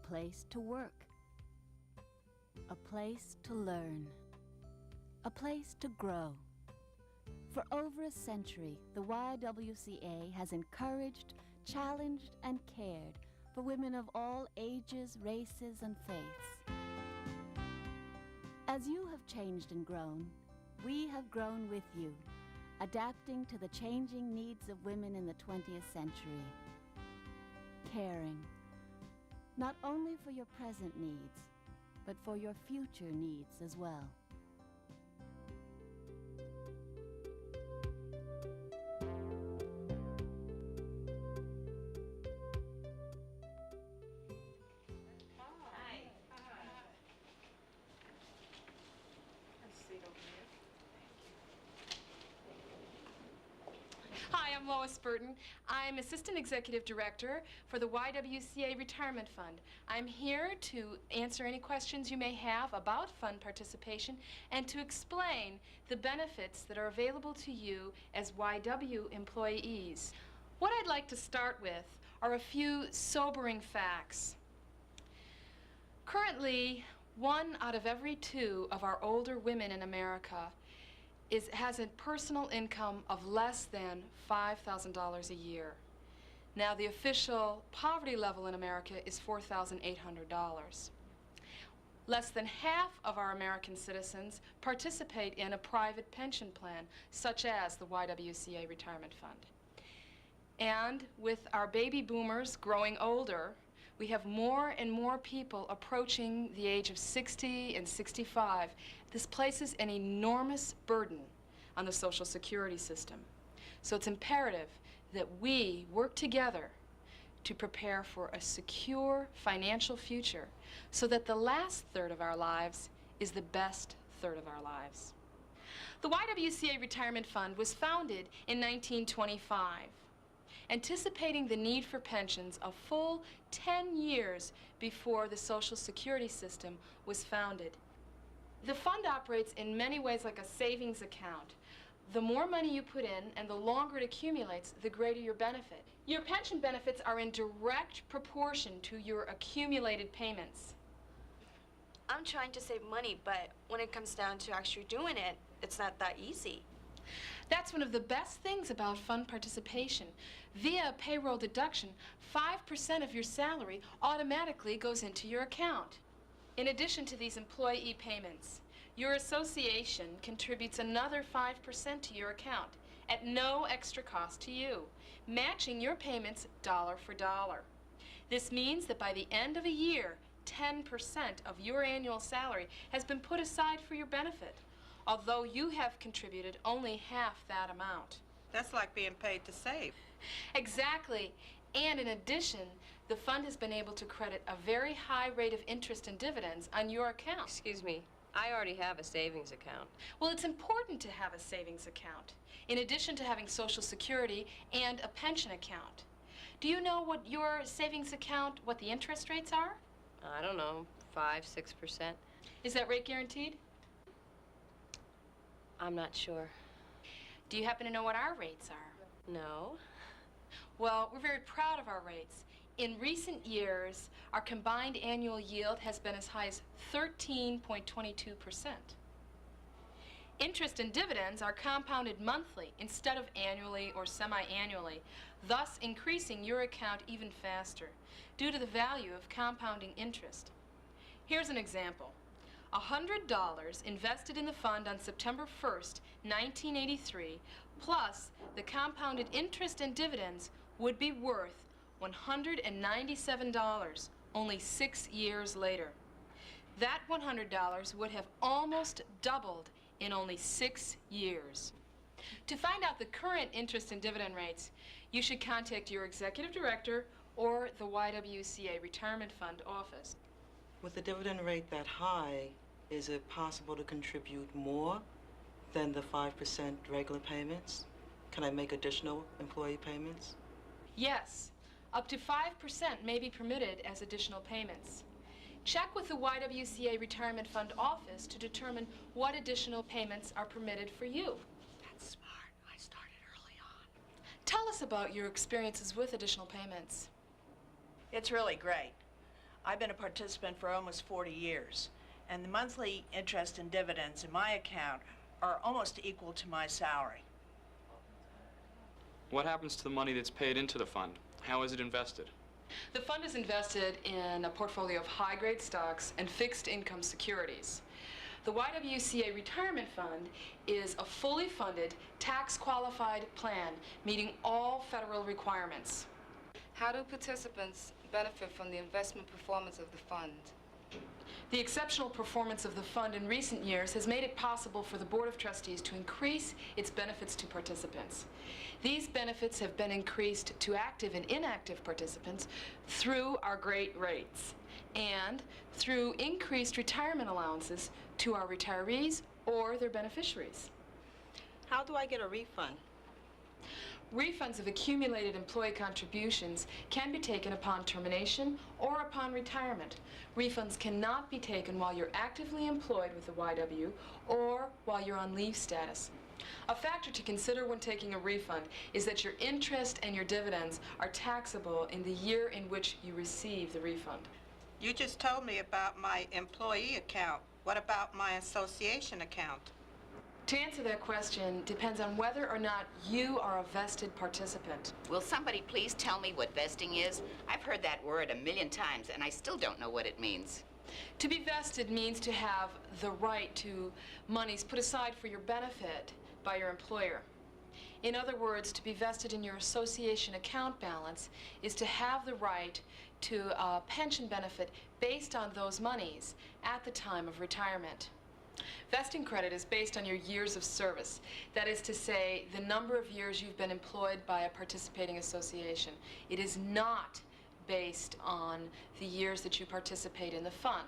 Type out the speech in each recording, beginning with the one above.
place to work, a place to learn, a place to grow. For over a century, the YWCA has encouraged, challenged, and cared for women of all ages, races, and faiths. As you have changed and grown, we have grown with you, adapting to the changing needs of women in the 20th century. Caring, not only for your present needs, but for your future needs as well. Hi, I'm Lois Burton. I'm Assistant Executive Director for the YWCA Retirement Fund. I'm here to answer any questions you may have about fund participation and to explain the benefits that are available to you as YW employees. What I'd like to start with are a few sobering facts. Currently, 1 out of every 2 of our older women in America has a personal income of less than $5,000 a year. Now, the official poverty level in America is $4,800. Less than half of our American citizens participate in a private pension plan, such as the YWCA Retirement Fund. And with our baby boomers growing older, we have more and more people approaching the age of 60 and 65. This places an enormous burden on the Social Security system. So it's imperative that we work together to prepare for a secure financial future so that the last third of our lives is the best third of our lives. The YWCA Retirement Fund was founded in 1925. Anticipating the need for pensions a full 10 years before the Social Security system was founded. The fund operates in many ways like a savings account. The more money you put in and the longer it accumulates, the greater your benefit. Your pension benefits are in direct proportion to your accumulated payments. I'm trying to save money, but when it comes down to actually doing it, it's not that easy. That's one of the best things about fund participation. Via payroll deduction, 5% of your salary automatically goes into your account. In addition to these employee payments, your association contributes another 5% to your account at no extra cost to you, matching your payments dollar for dollar. This means that by the end of a year, 10% of your annual salary has been put aside for your benefit, although you have contributed only half that amount. That's like being paid to save. Exactly. And in addition, the fund has been able to credit a very high rate of interest and dividends on your account. Excuse me, I already have a savings account. Well, it's important to have a savings account, in addition to having Social Security and a pension account. Do you know what your savings account, what the interest rates are? I don't know, 5–6%. Is that rate guaranteed? I'm not sure. Do you happen to know what our rates are? No. Well, we're very proud of our rates. In recent years, our combined annual yield has been as high as 13.22%. Interest and dividends are compounded monthly instead of annually or semi-annually, thus increasing your account even faster due to the value of compounding interest. Here's an example. $100 invested in the fund on September 1st, 1983, plus the compounded interest and dividends would be worth $197 only 6 years later. That $100 would have almost doubled in only 6 years. To find out the current interest and dividend rates, you should contact your executive director or the YWCA Retirement Fund office. With the dividend rate that high, is it possible to contribute more than the 5% regular payments? Can I make additional employee payments? Yes, up to 5% may be permitted as additional payments. Check with the YWCA Retirement Fund office to determine what additional payments are permitted for you. That's smart. I started early on. Tell us about your experiences with additional payments. It's really great. I've been a participant for almost 40 years, and the monthly interest and dividends in my account are almost equal to my salary. What happens to the money that's paid into the fund? How is it invested? The fund is invested in a portfolio of high-grade stocks and fixed income securities. The YWCA Retirement Fund is a fully funded, tax-qualified plan meeting all federal requirements. How do participants benefit from the investment performance of the fund? The exceptional performance of the fund in recent years has made it possible for the Board of Trustees to increase its benefits to participants. These benefits have been increased to active and inactive participants through our great rates and through increased retirement allowances to our retirees or their beneficiaries. How do I get a refund? Refunds of accumulated employee contributions can be taken upon termination or upon retirement. Refunds cannot be taken while you're actively employed with the YW or while you're on leave status. A factor to consider when taking a refund is that your interest and your dividends are taxable in the year in which you receive the refund. You just told me about my employee account. What about my association account? To answer that question depends on whether or not you are a vested participant. Will somebody please tell me what vesting is? I've heard that word a million times, and I still don't know what it means. To be vested means to have the right to monies put aside for your benefit by your employer. In other words, to be vested in your association account balance is to have the right to a pension benefit based on those monies at the time of retirement. Vesting credit is based on your years of service. That is to say, the number of years you've been employed by a participating association. It is not based on the years that you participate in the fund.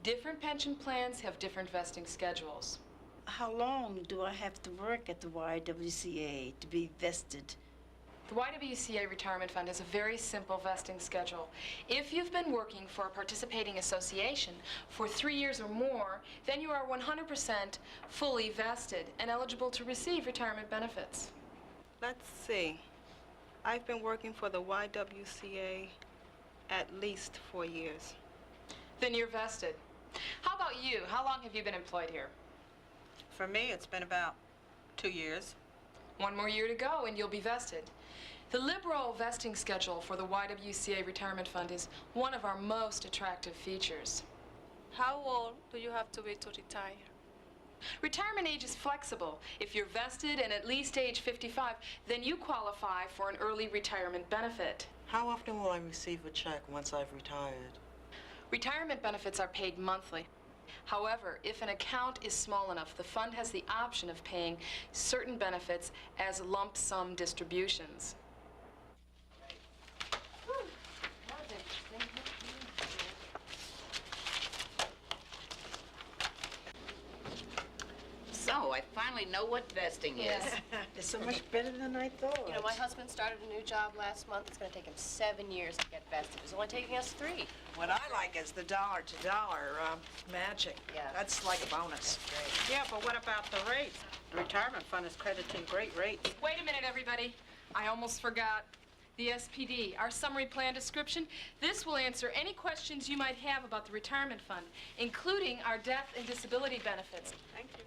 Different pension plans have different vesting schedules. How long do I have to work at the YWCA to be vested? The YWCA Retirement Fund has a very simple vesting schedule. If you've been working for a participating association for 3 years or more, then you are 100% fully vested and eligible to receive retirement benefits. Let's see. I've been working for the YWCA at least 4 years. Then you're vested. How about you? How long have you been employed here? For me, it's been about 2 years. 1 more year to go and you'll be vested. The liberal vesting schedule for the YWCA Retirement Fund is one of our most attractive features. How old do you have to be to retire? Retirement age is flexible. If you're vested and at least age 55, then you qualify for an early retirement benefit. How often will I receive a check once I've retired? Retirement benefits are paid monthly. However, if an account is small enough, the fund has the option of paying certain benefits as lump sum distributions. So, I finally know what vesting is. It's so much better than I thought. You know, my husband started a new job last month. It's going to take him 7 years to get vested. It's only taking us 3. What I like is the dollar-to-dollar matching. Yeah. That's like a bonus. Yeah, but what about the rates? The retirement fund is crediting great rates. Wait a minute, everybody. I almost forgot. The SPD, our summary plan description. This will answer any questions you might have about the retirement fund, including our death and disability benefits. Thank you.